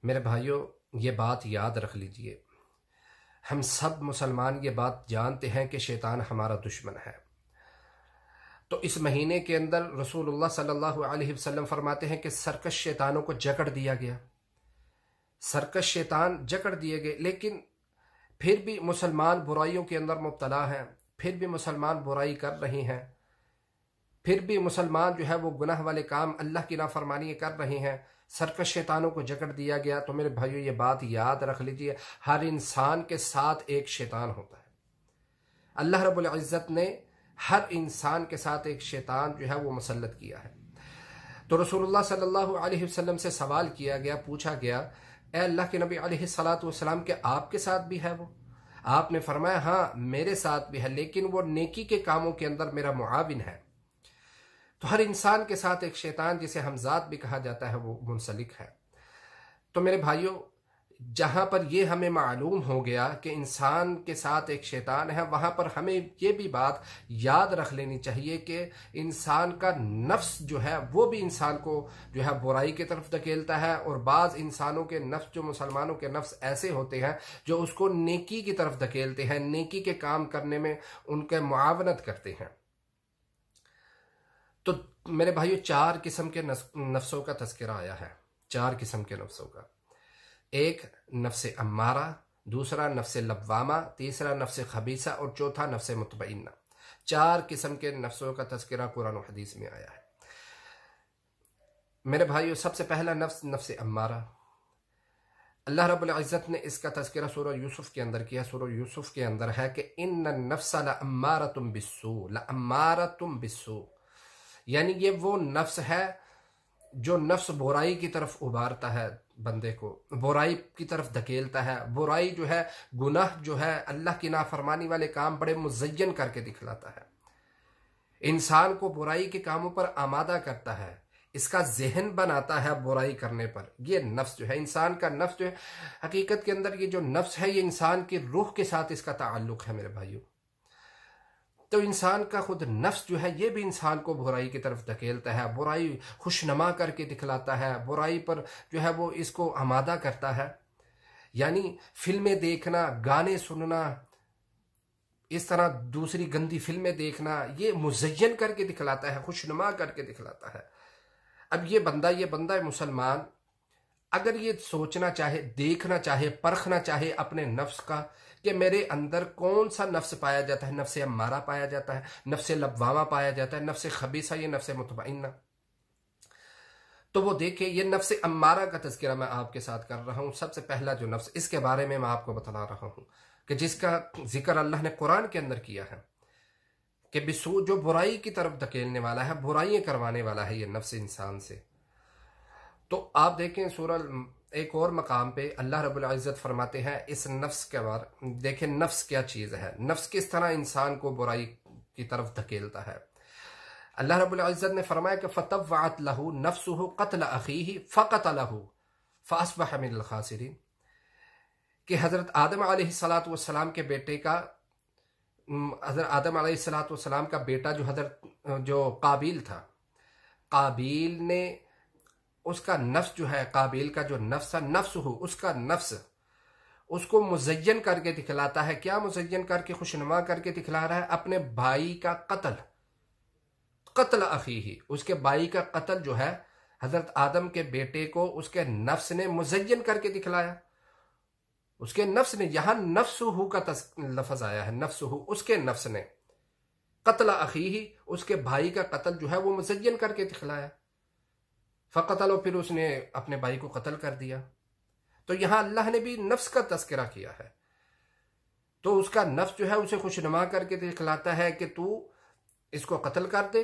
मेरे भाइयों, ये बात याद रख लीजिए, हम सब मुसलमान ये बात जानते हैं कि शैतान हमारा दुश्मन है। तो इस महीने के अंदर रसूलुल्लाह सल्लल्लाहु अलैहि वसल्लम फरमाते हैं कि सरकश शैतानों को जकड़ दिया गया, सरकश शैतान जकड़ दिए गए। लेकिन फिर भी मुसलमान बुराइयों के अंदर मुब्तला हैं, फिर भी मुसलमान बुराई कर रहे हैं, फिर भी मुसलमान जो है वो गुनाह वाले काम, अल्लाह की नाफरमानी कर रहे हैं। सरकश शैतानों को जकड़ दिया गया। तो मेरे भाइयों, ये बात याद रख लीजिए, हर इंसान के साथ एक शैतान होता है। अल्लाह रब्बुल इज़्ज़त ने हर इंसान के साथ एक शैतान जो है वो मुसल्लत किया है। तो रसूलुल्लाह सल्लल्लाहु अलैहि वसल्लम से सवाल किया गया, पूछा गया, ए अल्लाह के नबी अलैहि सलातु वस्सलाम, के आपके साथ भी है वो? आपने फरमाया, हाँ मेरे साथ भी है, लेकिन वो नेकी के कामों के अंदर मेरा मुआविन है। तो हर इंसान के साथ एक शैतान, जिसे हमजाद भी कहा जाता है, वो मुंसलिक है। तो मेरे भाइयों, जहां पर यह हमें मालूम हो गया कि इंसान के साथ एक शैतान है, वहां पर हमें ये भी बात याद रख लेनी चाहिए कि इंसान का नफ्स जो है वो भी इंसान को जो है बुराई की तरफ धकेलता है। और बाज इंसानों के नफ्स, जो मुसलमानों के नफ्स ऐसे होते हैं जो उसको नेकी की तरफ धकेलते हैं, नेकी के काम करने में उनके मुआवनत करते हैं। तो मेरे भाइयों, चार किस्म के नफ्सों का तस्करा आया है, चार किस्म के नफ्सों का। एक नफ्स अम्मारा, दूसरा नफ्स लव्वामा, तीसरा नफ्स खबीसा और चौथा नफ्स मुतमइन्ना। चार किस्म के नफ्सों का तस्करा कुरान और हदीस में आया है। मेरे भाइयों, सबसे पहला नफ्स नफ्स अम्मारा। अल्लाह रब्बुल इज़्ज़त ने इसका तस्करा सूरह यूसुफ के अंदर किया। सूरह यूसुफ के अंदर है कि इन्न नफ्सा लअम्मारतुम बिस्सू, लअम्मारतुम बिस्सू, यानी ये वो नफ्स है जो नफ्स बुराई की तरफ उबारता है, बंदे को बुराई की तरफ धकेलता है। बुराई जो है, गुनाह जो है, अल्लाह की नाफरमानी वाले काम बड़े मुज़य्यन करके दिखलाता है, इंसान को बुराई के कामों पर आमादा करता है, इसका जहन बनाता है बुराई करने पर। ये नफ्स जो है, इंसान का नफ्स जो है, हकीकत के अंदर ये जो नफ्स है, ये इंसान की रूह के साथ इसका ताल्लुक है मेरे भाइयों। तो इंसान का खुद नफ्स जो है, ये भी इंसान को बुराई की तरफ धकेलता है, बुराई खुशनुमा करके दिखलाता है, बुराई पर जो है वो इसको आमादा करता है। यानी फिल्में देखना, गाने सुनना, इस तरह दूसरी गंदी फिल्में देखना, ये मुज़य्यन करके दिखलाता है, खुशनुमा करके दिखलाता है। अब ये बंदा मुसलमान अगर ये सोचना चाहे, देखना चाहे, परखना चाहे अपने नफ्स का कि मेरे अंदर कौन सा नफ्स पाया जाता है, नफ्स अम्मारा पाया जाता है, नफ्स लव्वामा पाया जाता है, नफ्स खबीसा, ये नफ्स मुतमइन्ना, तो वो देखे। ये नफ्स अम्मारा का तज़किरा मैं आपके साथ कर रहा हूं। सबसे पहला जो नफ्स, इसके बारे में मैं आपको बता रहा हूं कि जिसका जिक्र अल्लाह ने कुरान के अंदर किया है कि बिसू, जो बुराई की तरफ धकेलने वाला है, बुराइयां करवाने वाला है, ये नफ्स इंसान से। तो आप देखें सूरह एक और मकाम पे अल्लाह रब्बुल इज़्ज़त फरमाते हैं इस नफ्स के बारे। देखें नफ्स क्या चीज़ है, नफ्स किस तरह इंसान को बुराई की तरफ धकेलता है। अल्लाह रब्बुल इज़्ज़त ने फरमाया कि फतव्वअत लहू नफ्सुहु क़त्ल अख़ीही फ़क़तलहू फ़अस्बह मिनल ख़ासिरीन, कि हज़रत आदम अलैहिस्सलातु वस्सलाम के बेटे का, हज़रत आदम अलैहिस्सलातु वस्सलाम का बेटा जो काबिल था, काबिल ने उसका नफ्स जो है, काबिल का जो नफ्स था, नफ्स हो, उसका नफ्स उसको मुज़य्यन करके दिखलाता है। क्या मुज़य्यन करके, खुशनुमा करके दिखला रहा है? अपने भाई का कत्ल, कत्ल अखीही, उसके भाई का कत्ल जो है, हजरत आदम के बेटे को उसके नफ्स ने मुज़य्यन करके दिखलाया। उसके नफ्स ने, यहां नफ्सुहु का लफ्ज आया है, नफ्सुहु, उसके नफ्स ने, कत्ल अखीही, उसके भाई का कत्ल जो है वो मुज़य्यन करके दिखलाया। फ़क़तलो, फिर उसने अपने भाई को कत्ल कर दिया। तो यहां अल्लाह ने भी नफ्स का तस्करा किया है। तो उसका नफ्स जो है उसे खुशनुमा करके दिखलाता है कि तू इसको कत्ल कर दे,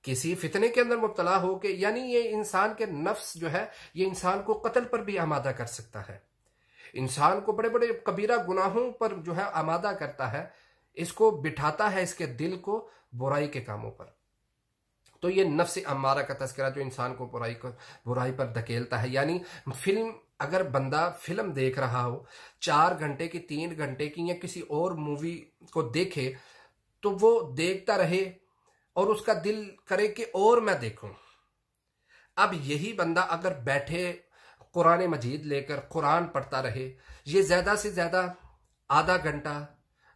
किसी फितने के अंदर मुब्तला हो के। यानी ये इंसान के नफ्स जो है, ये इंसान को कत्ल पर भी आमादा कर सकता है, इंसान को बड़े बड़े कबीरा गुनाहों पर जो है आमादा करता है, इसको बिठाता है, इसके दिल को बुराई के कामों पर। तो ये नफ्स अम्मारा का तस्करा जो इंसान को बुराई पर धकेलता है। यानी फिल्म, अगर बंदा फिल्म देख रहा हो 4 घंटे की, 3 घंटे की, या किसी और मूवी को देखे, तो वो देखता रहे और उसका दिल करे कि और मैं देखूं। अब यही बंदा अगर बैठे कुरान मजीद लेकर कुरान पढ़ता रहे। ये ज़्यादा से ज़्यादा आधा घंटा,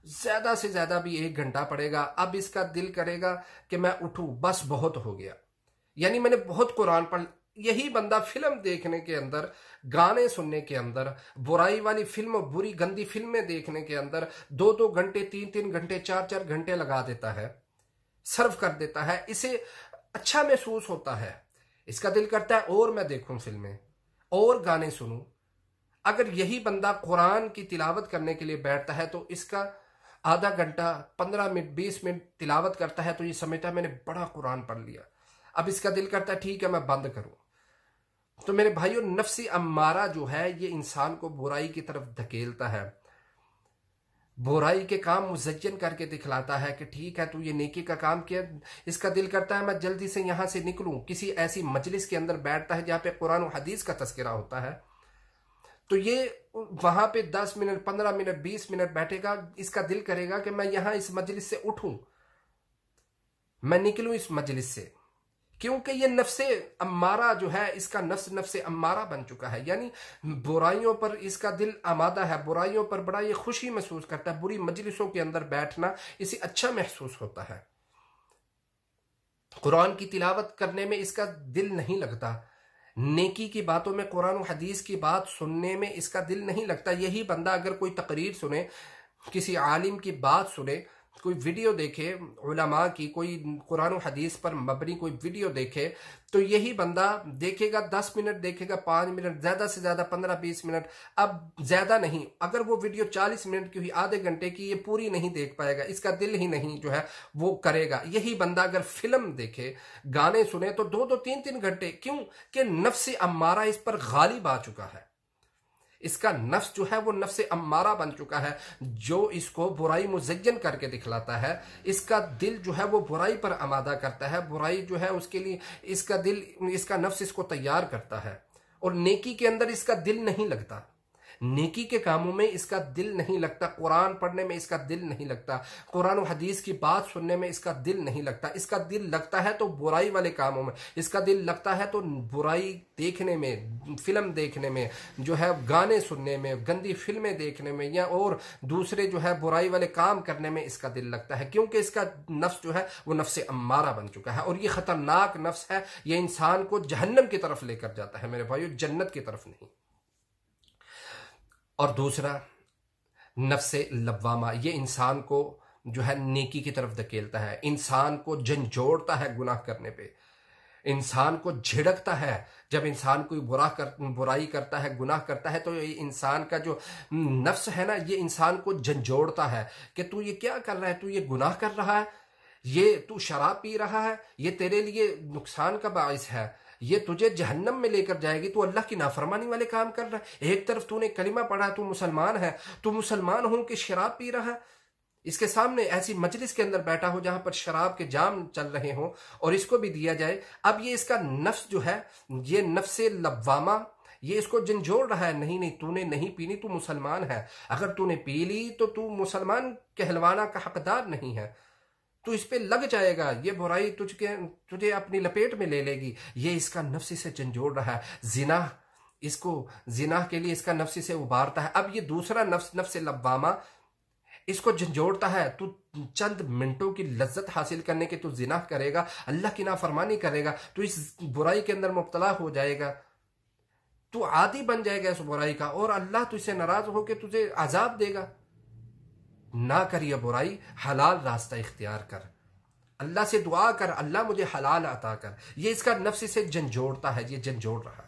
ज़्यादा से ज़्यादा भी 1 घंटा पड़ेगा। अब इसका दिल करेगा कि मैं उठूं, बस बहुत हो गया, यानी मैंने बहुत कुरान पढ़। यही बंदा फिल्म देखने के अंदर, गाने सुनने के अंदर, बुराई वाली फिल्म, बुरी गंदी फिल्में देखने के अंदर 2-2 घंटे, 3-3 घंटे, 4-4 घंटे लगा देता है, सर्व कर देता है। इसे अच्छा महसूस होता है, इसका दिल करता है और मैं देखूं फिल्में और गाने सुनूं। अगर यही बंदा कुरान की तिलावत करने के लिए बैठता है तो इसका आधा घंटा, 15 मिनट, 20 मिनट तिलावत करता है तो ये समझता है मैंने बड़ा कुरान पढ़ लिया। अब इसका दिल करता है ठीक है मैं बंद करूं। तो मेरे भाइयों, नफ्सी अम्मारा जो है ये इंसान को बुराई की तरफ धकेलता है, बुराई के काम मुज़य्यन करके दिखलाता है कि ठीक है तू ये नेकी का काम किया। इसका दिल करता है मैं जल्दी से यहां से निकलूं। किसी ऐसी मजलिस के अंदर बैठता है जहां पे कुरान और हदीस का तज़किरा होता है, तो ये वहां पे 10 मिनट, 15 मिनट, 20 मिनट बैठेगा। इसका दिल करेगा कि मैं यहां इस मजलिस से उठूं, मैं निकलूं इस मजलिस से, क्योंकि ये नफ्से अम्मारा जो है, इसका नफ्से अम्मारा बन चुका है। यानी बुराइयों पर इसका दिल आमादा है, बुराइयों पर बड़ा ये खुशी महसूस करता है। बुरी मजलिसों के अंदर बैठना इसे अच्छा महसूस होता है। कुरान की तिलावत करने में इसका दिल नहीं लगता, नेकी की बातों में, कुरान और हदीस की बात सुनने में इसका दिल नहीं लगता। यही बंदा अगर कोई तकरीर सुने, किसी आलिम की बात सुने, कोई वीडियो देखे उलमा की, कोई कुरान और हदीस पर मबनी कोई वीडियो देखे, तो यही बंदा देखेगा 10 मिनट, देखेगा 5 मिनट, ज़्यादा से ज़्यादा 15-20 मिनट, अब ज़्यादा नहीं। अगर वो वीडियो 40 मिनट की हुई, आधे घंटे की, ये पूरी नहीं देख पाएगा, इसका दिल ही नहीं जो है वो करेगा। यही बंदा अगर फिल्म देखे, गाने सुने, तो 2-2, 3-3 घंटे, क्यों कि नफ्स अम्मारा इस पर गालिब आ चुका है। इसका नफ्स जो है वो नफ्स अम्मारा बन चुका है, जो इसको बुराई मुज़य्यन करके दिखलाता है। इसका दिल जो है वो बुराई पर आमादा करता है, बुराई जो है उसके लिए इसका दिल, इसका नफ्स इसको तैयार करता है। और नेकी के अंदर इसका दिल नहीं लगता, नेकी के कामों में इसका दिल नहीं लगता, कुरान पढ़ने में इसका दिल नहीं लगता, कुरान और हदीस की बात सुनने में इसका दिल नहीं लगता। इसका दिल लगता है तो बुराई वाले कामों में, इसका दिल लगता है तो बुराई देखने में, फिल्म देखने में, जो है गाने सुनने में, गंदी फिल्में देखने में, या और दूसरे जो है बुराई वाले काम करने में इसका दिल लगता है। क्योंकि इसका नफ्स जो है वो नफ्स अम्मारा बन चुका है, और ये खतरनाक नफ्स है। ये इंसान को जहन्नम की तरफ लेकर जाता है मेरे भाइयों, जन्नत की तरफ नहीं। और दूसरा नफ्से लव्वामा, ये इंसान को जो है नेकी की तरफ धकेलता है, इंसान को झंझोड़ता है गुनाह करने पे, इंसान को झिड़कता है। जब इंसान कोई बुराई करता है, गुनाह करता है, तो ये इंसान का जो नफ्स है ना, ये इंसान को झंझोड़ता है कि तू ये क्या कर रहा है, तू ये गुनाह कर रहा है, ये तू शराब पी रहा है, ये तेरे लिए नुकसान का बाइस है, ये तुझे जहन्नम में लेकर जाएगी, तू अल्लाह की नाफरमानी वाले काम कर रहा है। एक तरफ तूने कलिमा पढ़ा, तू मुसलमान है, तू मुसलमान हो कि शराब पी रहा है। इसके सामने ऐसी मजलिस के अंदर बैठा हो जहां पर शराब के जाम चल रहे हो और इसको भी दिया जाए। अब ये इसका नफ्स जो है, ये नफ्से लव्वामा, ये इसको झंझोड़ रहा है, नहीं नहीं तूने नहीं पीनी, तू मुसलमान है, अगर तूने पी ली तो तू मुसलमान कहलवाना का हकदार नहीं है, तू इस पे लग जाएगा, ये बुराई तुझे अपनी लपेट में ले लेगी। ये इसका नफ्सी से झंझोड़ रहा है। जिना, इसको जिना के लिए इसका नफ्सी से उबारता है। अब ये दूसरा नफ्स लव्वामा इसको झंझोड़ता है, तू चंद मिनटों की लज्जत हासिल करने के तू जिना करेगा, अल्लाह की नाफरमानी करेगा, तू इस बुराई के अंदर मुब्तला हो जाएगा, तू आदी बन जाएगा इस बुराई का, और अल्लाह तुझसे नाराज होकर तुझे अजाब देगा। ना कर ये बुराई, हलाल रास्ता इख्तियार कर, अल्लाह से दुआ कर, अल्लाह मुझे हलाल अता कर। ये इसका नफ्स से झंझोड़ता है, ये झंझोड़ रहा है।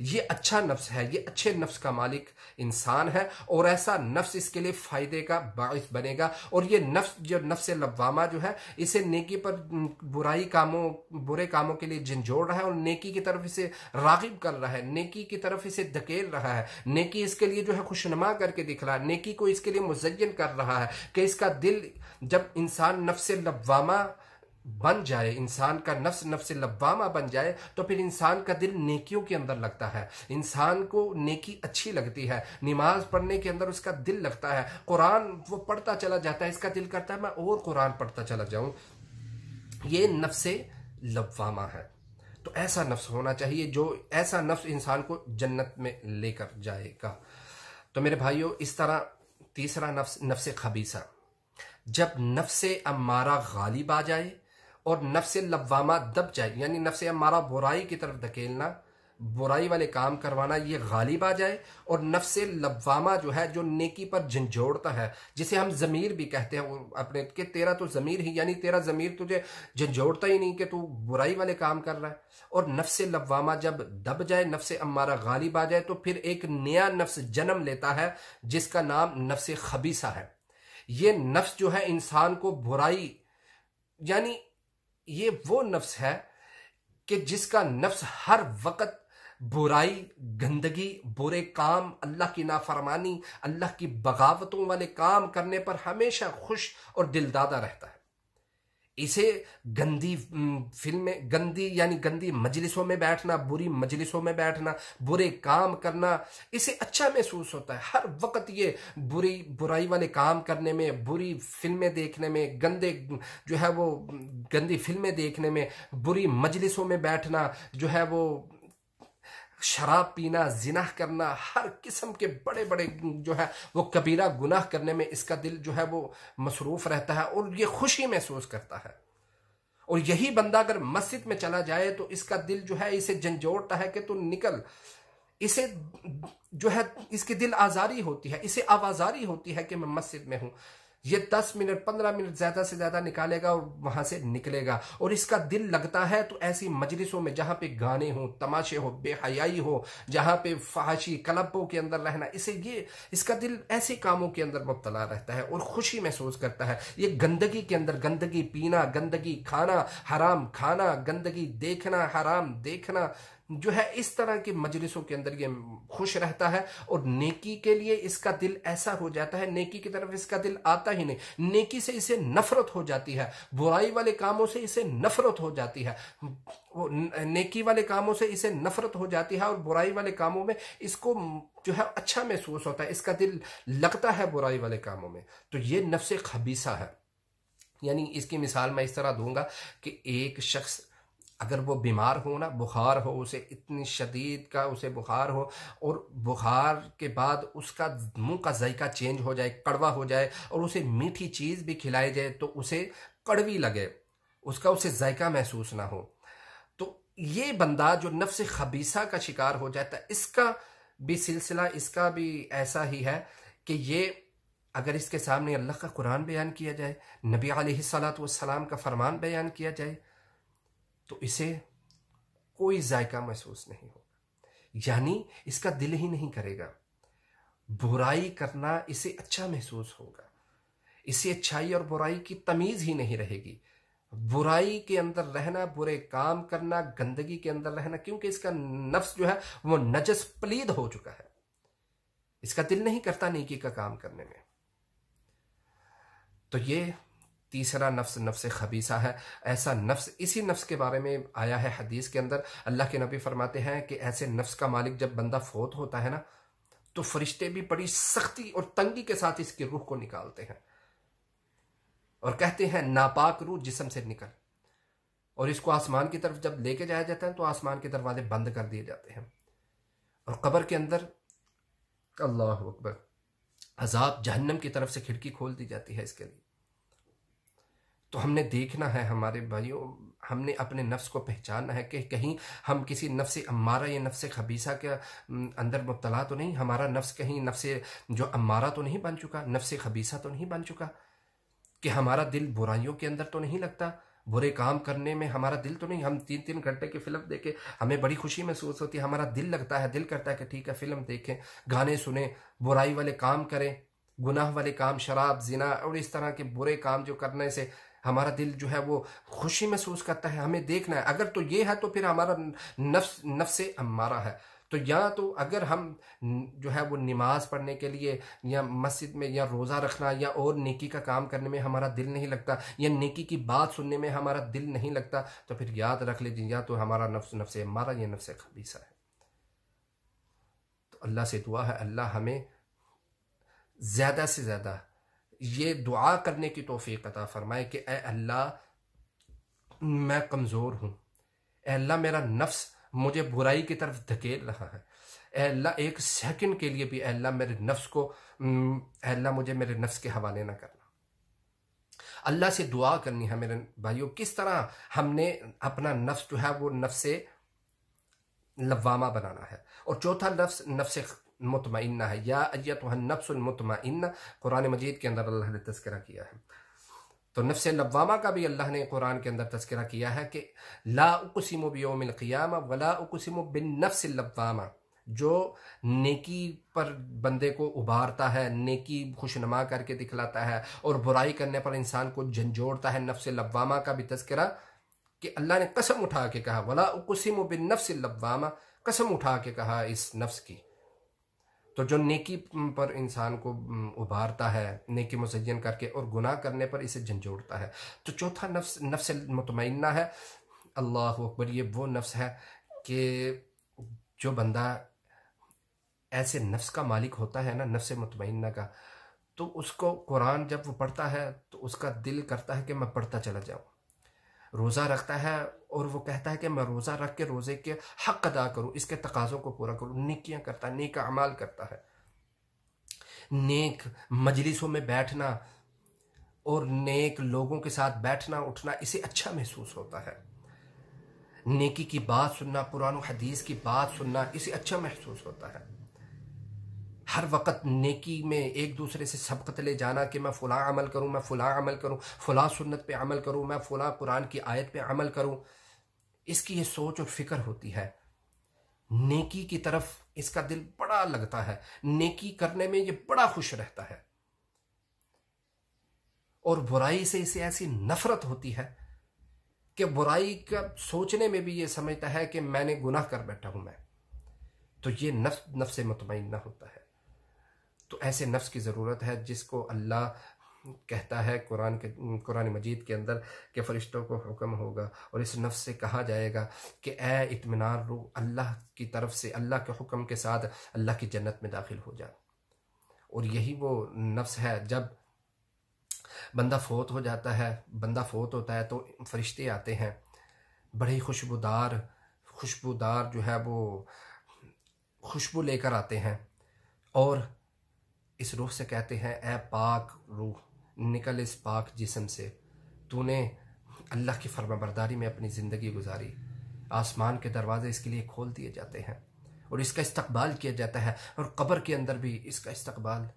ये अच्छा नफ्स है, ये अच्छे नफ्स का मालिक इंसान है, और ऐसा नफ्स इसके लिए फायदे का बाइस बनेगा। और ये नफ्स जो नफ्स लव्वामा जो है, इसे नेकी पर, बुरे कामों के लिए झंझोड़ रहा है, और नेकी की तरफ इसे रागिब कर रहा है, नेकी की तरफ इसे धकेल रहा है, नेकी इसके लिए जो है खुशनुमा करके दिख रहा है, नेकी को इसके लिए मुज़य्यन कर रहा है कि इसका दिल, जब इंसान नफ्स लव्वामा बन जाए, इंसान का नफ्स लव्वामा बन जाए, तो फिर इंसान का दिल नेकियों के अंदर लगता है, इंसान को नेकी अच्छी लगती है, नमाज पढ़ने के अंदर उसका दिल लगता है, कुरान वो पढ़ता चला जाता है, इसका दिल करता है मैं और कुरान पढ़ता चला जाऊं। ये नफ्से लव्वामा है। तो तो ऐसा नफ्स होना चाहिए, जो ऐसा नफ्स इंसान को जन्नत में लेकर जाएगा। तो मेरे भाइयों, इस तरह तीसरा नफ्स, नफ्स खबीसा। जब नफ्स अम्मारा गालिब आ जाए और नफ्स लव्वामा दब जाए, यानी नफ्स अम्मारा बुराई की तरफ धकेलना, बुराई वाले काम करवाना, ये गालिब आ जाए, और नफ्स लव्वामा जो है, जो नेकी पर झंझोड़ता है, जिसे हम ज़मीर भी कहते हैं, वो अपने कि तेरा तो ज़मीर ही, यानी तेरा ज़मीर तुझे झंझोड़ता ही नहीं कि तू बुराई वाले काम कर रहा है। और नफ्स लव्वामा जब दब जाए, नफ्स अम्मारा गालिब आ जाए, तो फिर एक नया नफ्स जन्म लेता है जिसका नाम नफ्स खबीसा है। ये नफ्स जो है इंसान को बुराई, यानी ये वो नफ्स है कि जिसका नफ्स हर वक्त बुराई, गंदगी, बुरे काम, अल्लाह की नाफरमानी, अल्लाह की बगावतों वाले काम करने पर हमेशा खुश और दिलदादा रहता है। इसे गंदी फिल्में, गंदी यानी गंदी मजलिसों में बैठना, बुरी मजलिसों में बैठना, बुरे काम करना, इसे अच्छा महसूस होता है। हर वक्त ये बुराई वाले काम करने में, बुरी फिल्में देखने में, गंदे जो है वो गंदी फिल्में देखने में, बुरी मजलिसों में बैठना, जो है वो शराब पीना, जिनाह करना, हर किस्म के बड़े बड़े जो है वो कबीरा गुनाह करने में इसका दिल जो है वो मसरूफ रहता है और ये खुशी महसूस करता है। और यही बंदा अगर मस्जिद में चला जाए तो इसका दिल जो है इसे झंझोड़ता है कि तू निकल। इसे जो है इसकी दिल आजारी होती है, इसे आवाजारी होती है कि मैं मस्जिद में हूं। ये 10 मिनट 15 मिनट ज्यादा से ज्यादा निकालेगा और वहां से निकलेगा, और इसका दिल लगता है तो ऐसी मजलिसों में जहां पे गाने हो, तमाशे हो, बेहयाई हो, जहां पे फहाशी क्लबों के अंदर रहना, इसका दिल ऐसे कामों के अंदर मुब्तला रहता है और खुशी महसूस करता है। ये गंदगी के अंदर, गंदगी पीना, गंदगी खाना, हराम खाना, गंदगी देखना, हराम देखना, जो है इस तरह की मजलिसों के अंदर ये खुश रहता है। और नेकी के लिए इसका दिल ऐसा हो जाता है, नेकी की तरफ इसका दिल आता ही नहीं, नेकी से इसे नफरत हो जाती है, बुराई वाले कामों से इसे नफरत हो जाती है, वो नेकी वाले कामों से इसे नफरत हो जाती है और बुराई वाले कामों में इसको जो है अच्छा महसूस होता है, इसका दिल लगता है बुराई वाले कामों में। तो ये नफ्स खबीसा है। यानी इसकी मिसाल मैं इस तरह दूंगा कि एक शख्स अगर वो बीमार हो ना, बुखार हो, उसे इतनी शदीद का उसे बुखार हो, और बुखार के बाद उसका मुंह का जायका चेंज हो जाए, कड़वा हो जाए, और उसे मीठी चीज़ भी खिलाई जाए तो उसे कड़वी लगे, उसका उसे जायका महसूस ना हो, तो ये बंदा जो नफ्स खबीसा का शिकार हो जाता है, इसका भी सिलसिला, इसका भी ऐसा ही है कि ये अगर इसके सामने अल्लाह का कुरान बयान किया जाए, नबी अलैहिस्सलातु वस्सलाम का फरमान बयान किया जाए, तो इसे कोई जायका महसूस नहीं होगा, यानी इसका दिल ही नहीं करेगा। बुराई करना इसे अच्छा महसूस होगा, इसे अच्छाई और बुराई की तमीज ही नहीं रहेगी। बुराई के अंदर रहना, बुरे काम करना, गंदगी के अंदर रहना, क्योंकि इसका नफ्स जो है वो नजस पलीद हो चुका है, इसका दिल नहीं करता नेकी का काम करने में। तो ये तीसरा नफ्स, नफ्स खबीसा है। ऐसा नफ्स, इसी नफ्स के बारे में आया है हदीस के अंदर, अल्लाह के नबी फरमाते हैं कि ऐसे नफ्स का मालिक जब बंदा फोत होता है ना, तो फरिश्ते भी बड़ी सख्ती और तंगी के साथ इसकी रूह को निकालते हैं और कहते हैं नापाक रूह जिस्म से निकल, और इसको आसमान की तरफ जब लेके जाया जाता है तो आसमान के दरवाजे बंद कर दिए जाते हैं, और कब्र के अंदर अल्लाह अकबर अजाब जहन्नम की तरफ से खिड़की खोल दी जाती है इसके लिए। तो हमने देखना है हमारे भाइयों, हमने अपने नफ्स को पहचानना है कि कहीं हम किसी नफ्स अम्मारा या नफ्स खबीसा के अंदर मुब्तला तो नहीं, हमारा नफ्स कहीं नफ्स जो अम्मारा तो नहीं बन चुका, नफ्स खबीसा तो नहीं बन चुका, कि हमारा दिल बुराइयों के अंदर तो नहीं लगता, बुरे काम करने में हमारा दिल तो नहीं, हम 3-3 घंटे की फिल्म देखे हमें बड़ी खुशी महसूस होती है, हमारा दिल लगता है, दिल करता है कि ठीक है फिल्म देखें, गाने सुने, बुराई वाले काम करें, गुनाह वाले काम, शराब, जिना और इस तरह के बुरे काम जो करने से हमारा दिल जो है वो खुशी महसूस करता है, हमें देखना है। अगर तो ये है तो फिर हमारा नफ्स अम्मारा है। तो या तो अगर हम जो है वो नमाज पढ़ने के लिए या मस्जिद में या रोज़ा रखना या और नेकी का काम करने में हमारा दिल नहीं लगता, या नेकी की बात सुनने में हमारा दिल नहीं लगता, तो फिर याद रख लीजिए या तो हमारा नफ्स अम्मारा या नफ्स खबीसा है। तो अल्लाह से दुआ है, अल्लाह हमें ज़्यादा से ज़्यादा ये दुआ करने की तौफीक अता फरमाए कि ए अल्लाह मैं कमज़ोर हूँ, ए अल्लाह मेरा नफ्स मुझे बुराई की तरफ धकेल रहा है, ए अल्लाह एक सेकंड के लिए भी ए अल्लाह मेरे नफ्स को ए अल्लाह मुझे मेरे नफ्स के हवाले ना करना। अल्लाह से दुआ करनी है मेरे भाइयों। किस तरह हमने अपना नफ्स जो है वो नफ्से लव्वामा बनाना है। और चौथा नफ्स नफ्से मुतमइन्ना है। या अय्यतुहन नफ्सुल मुतमइन्ना, कुरान मजीद के अंदर अल्लाह ने तज़किरा किया है। तो नफ्से लव्वामा का भी अल्लाह ने कुरान के अंदर तज़किरा किया है कि ला उक़सिमु बियौमिल क़ियामा वला उक़सिमु बिन नफ्सिल लव्वामा, जो नेकी पर बंदे को उभारता है, नेकी खुशनुमा करके दिखलाता है और बुराई करने पर इंसान को झंझोड़ता है। नफ्स लव्वामा का भी तज़किरा कि अल्लाह ने कसम उठा के कहा वला उक़सिमु बिन नफ्सिल लव्वामा, कसम उठा के कहा इस नफ्स की। तो जो नेकी पर इंसान को उभारता है, नेकी मुज़य्यन करके, और गुनाह करने पर इसे झंझोड़ता है। तो चौथा नफ्स नफ्स मुतमइन्ना है। अल्लाहु अकबर, ये वो नफ्स है कि जो बंदा ऐसे नफ्स का मालिक होता है ना, नफ्स मुतमइन्ना का, तो उसको कुरान जब वो पढ़ता है तो उसका दिल करता है कि मैं पढ़ता चला जाऊँ। रोज़ा रखता है और वो कहता है कि मैं रोज़ा रख के रोज़े के हक़ अदा करूँ, इसके तकाज़ों को पूरा करूँ। नेकियां करता है, नेक अमाल करता है। नेक मजलिसों में बैठना और नेक लोगों के साथ बैठना उठना, इसे अच्छा महसूस होता है। नेकी की बात सुनना, कुरान हदीस की बात सुनना, इसे अच्छा महसूस होता है। हर वक्त नेकी में एक दूसरे से सबकत ले जाना कि मैं फ़लाँ अमल करूँ, मैं फ़लाँ अमल करूँ, फ़लाँ सुन्नत पे अमल करूँ, मैं फ़लाँ कुरान की आयत पे अमल करूँ, इसकी ये सोच और फिक्र होती है। नेकी की तरफ इसका दिल बड़ा लगता है, नेकी करने में ये बड़ा खुश रहता है। और बुराई से इसे ऐसी नफरत होती है कि बुराई का सोचने में भी ये समझता है कि मैंने गुनाह कर बैठा हूं मैं। तो ये नफ्स मुतमइन्ना होता है। तो ऐसे नफ्स की ज़रूरत है जिसको अल्लाह कहता है कुरान मजीद के अंदर कि फ़रिश्तों को हुक्म होगा और इस नफ्स से कहा जाएगा कि ए इत्मीनान रूह, अल्लाह की तरफ से अल्लाह के हुक्म के साथ अल्लाह की जन्नत में दाखिल हो जा। और यही वो नफ्स है, जब बंदा फोत हो जाता है, बंदा फोत होता है तो फरिश्ते आते हैं, बड़े ही खुशबूदार जो है वो खुशबू लेकर आते हैं और इस रूह से कहते हैं ए पाक रूह, निकल इस पाक जिस्म से, तूने अल्लाह की फरमाबरदारी में अपनी ज़िंदगी गुजारी। आसमान के दरवाजे इसके लिए खोल दिए जाते हैं और इसका इस्तकबाल किया जाता है। और कब्र के अंदर भी इसका इस्तकबाल,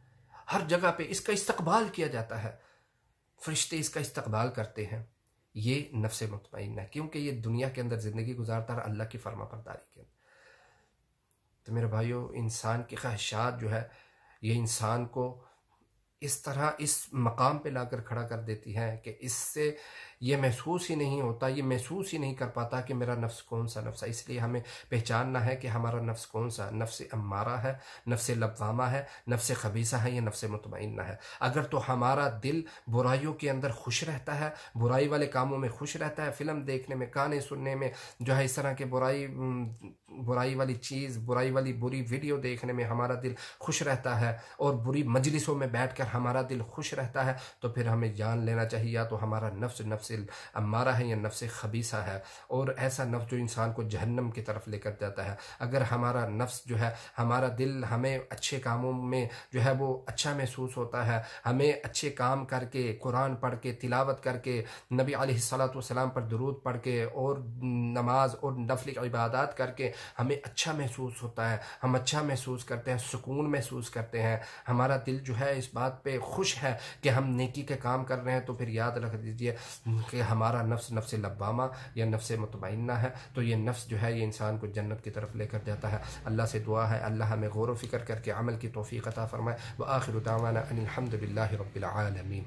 हर जगह पे इसका इस्तकबाल किया जाता है। फरिश्ते इसका इस्तकबाल करते हैं। ये नफ्स मुतमइन्ना है, क्योंकि ये दुनिया के अंदर ज़िंदगी गुजारता है अल्लाह की फरमाबरदारी के अंदर। तो मेरे भाइयों, इंसान की ख्वाहिशात जो है ये इंसान को इस तरह इस मकाम पे लाकर खड़ा कर देती है कि इससे ये महसूस ही नहीं होता, ये महसूस ही नहीं कर पाता कि मेरा नफ्स कौन सा नफ्स है। इसलिए हमें पहचानना है कि हमारा नफ्स कौन सा, नफ्स अम्मारा है, नफ्स लव्वामा है, नफ्स खबीसा है, या नफ्स मुतमइन्ना है। अगर तो हमारा दिल बुराइयों के अंदर खुश रहता है, बुराई वाले कामों में खुश रहता है, फ़िल्म देखने में, गाने सुनने में, जो है इस तरह के बुराई वाली चीज़, बुराई वाली बुरी वीडियो देखने में हमारा दिल खुश रहता है और बुरी मजलिसों में बैठकर हमारा दिल खुश रहता है, तो फिर हमें जान लेना चाहिए या तो हमारा नफ्स अम्मारा है या नफ्स खबीसा है। और ऐसा नफ्स जो इंसान को जहन्नम की तरफ लेकर जाता है। अगर हमारा नफ्स जो है, हमारा दिल हमें अच्छे कामों में जो है वो अच्छा महसूस होता है, हमें अच्छे काम करके, कुरान पढ़ के, तिलावत करके, नबी अलैहिस्सलातु वस्सलाम पर दुरूद पढ़ के और नमाज और नफली इबादत करके हमें अच्छा महसूस होता है, हम अच्छा महसूस करते हैं, सुकून महसूस करते हैं, हमारा दिल जो है इस बात पे खुश है कि हम नेकी के काम कर रहे हैं, तो फिर याद रख दीजिए कि हमारा नफ्स लव्वामा या नफ्स मुतमइन्ना है। तो ये नफ्स जो है ये इंसान को जन्नत की तरफ लेकर जाता है। अल्लाह से दुआ है अल्लाह हमें गौर व फिक्र करके अमल की तौफीक अता फरमाए। व आखिर दावाना अनिल हम्दुलिल्लाहि रब्बिल आलमीन।